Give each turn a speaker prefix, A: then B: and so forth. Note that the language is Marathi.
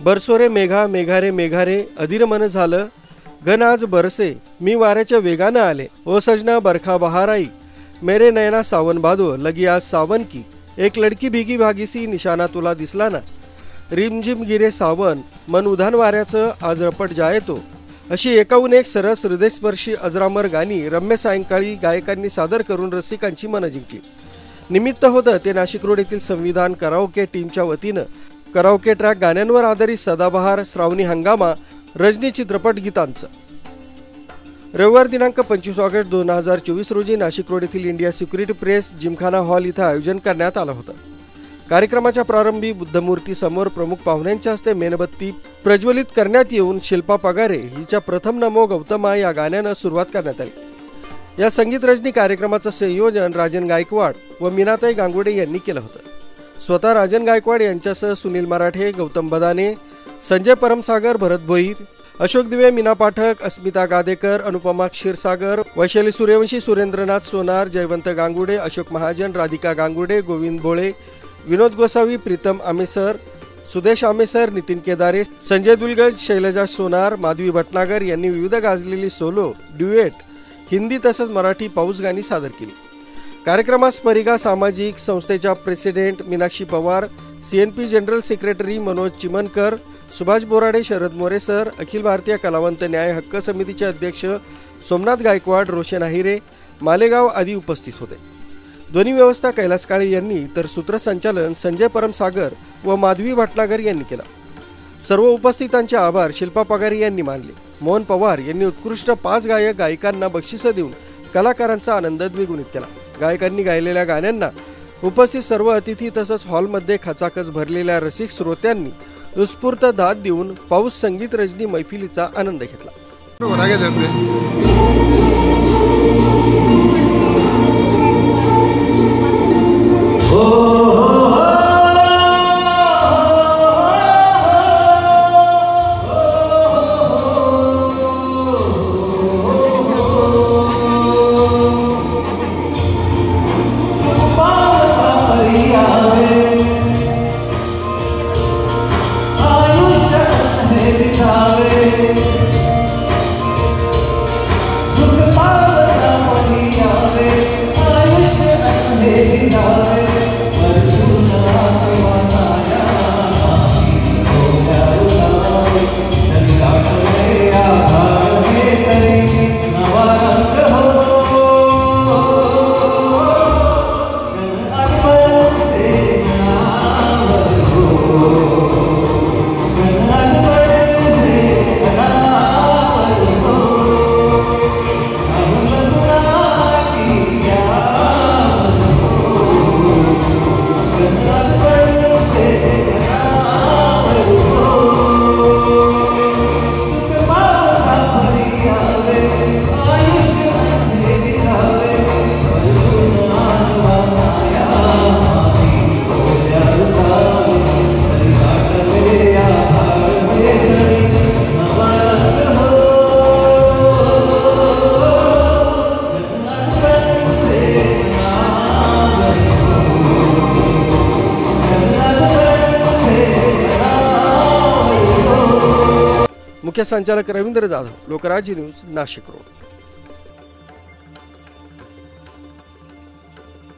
A: बरसोरे मेघा मेघा रे मेघा रे अधीर मन झालं, घन आज बरसे मी वाऱ्याच्या वेगानं आले। ओ सजना बरखा बहार आई, मेरे नयना सावन भादो लगी आज सावन की। एक लड़की भीगी भागीसी निशाना तुला दिसला ना, रिमझिम गिरे सावन मन उधान वाऱ्याचं आज रपट जाये तो। अशी एकाहून एक सरस हृदयस्पर्शी अजरामर गाणी रम्य सायंकाळी गायकांनी सादर करून रसिकांची मनं जिंकली। निमित्त होतं ते नाशिक रोड येथील संविधान कराओके टीमच्या वतीनं कराओके ट्रॅक गाण्यांवर आधारित सदाबहार, श्रावणी हंगामा, रजनी चित्रपट गीतांचं। रविवार दिनांक 25 ऑगस्ट 2024 रोजी नाशिक रोड येथील India security press Gymkhana hall इथं आयोजन करण्यात आलं होतं। कार्यक्रमाच्या प्रारंभी बुद्धमूर्ती समोर प्रमुख पाहुण्यांच्या हस्ते मेणबत्ती प्रज्वलित करण्यात येऊन शिल्पा पगारे हिच्या प्रथम नमो गौतमा या गाण्यानं सुरुवात करण्यात आली। या संगीत रजनी कार्यक्रमाचं संयोजन राजन गायकवाड व मीनाताई गांगुडे यांनी केलं होतं। स्वतः राजन गायकवाड यांच्यासह सुनील मराठे, गौतम बदाने, संजय परमसागर, भरत भोईर, अशोक दिवे, मीना पाठक, अस्मिता गादेकर, अनुपमा क्षीरसागर, वैशाली सूर्यवंशी, सुरेंद्रनाथ सोनार, जयवंत गांगुडे, अशोक महाजन, राधिका गांगुडे, गोविंद भोळे, विनोद गोसावी, प्रीतम आमेसर, सुदेश आमेसर, नितीन केदारे, संजय दुलगज, शैलजा सोनार, माधवी भटनागर यांनी विविध गाजलेली सोलो, ड्युएट, हिंदी तसंच मराठी पाऊस गाणी सादर केली। कार्यक्रमास परिगा सामाजिक संस्थेच्या president Meenakshi Pawar, CNP general secretary Manoj Chimankar, Subhash Borade, Sharad More sir, Akhil Bharatiya Kalavant न्याय हक्क समितीचे अध्यक्ष सोमनाथ गायकवाड, रोशन आहिरे, मालेगाव आदी उपस्थित होते। ध्वनी व्यवस्था कैलास काळे यांनी तर सूत्रसंचालन संजय परमसागर व माधवी भटनागर यांनी केला। सर्व उपस्थितांचे आभार शिल्पा पगारे यांनी मानले। मोहन पवार यांनी उत्कृष्ट 5 गायक गायिकांना बक्षिसं देऊन कलाकारांचा आनंद द्विगुणित केला। गायकांनी गायलेल्या गाण्यांना उपस्थित सर्व अतिथी तसंच हॉलमध्ये खचाखच भरलेल्या रसिक श्रोत्यांनी उत्स्फूर्त दाद देऊन पाऊस संगीत रजनी मैफिलीचा आनंद घेतला। मुख्य संचालक रवींद्र जाधव, लोकराज्य न्यूज, नाशिक रोड।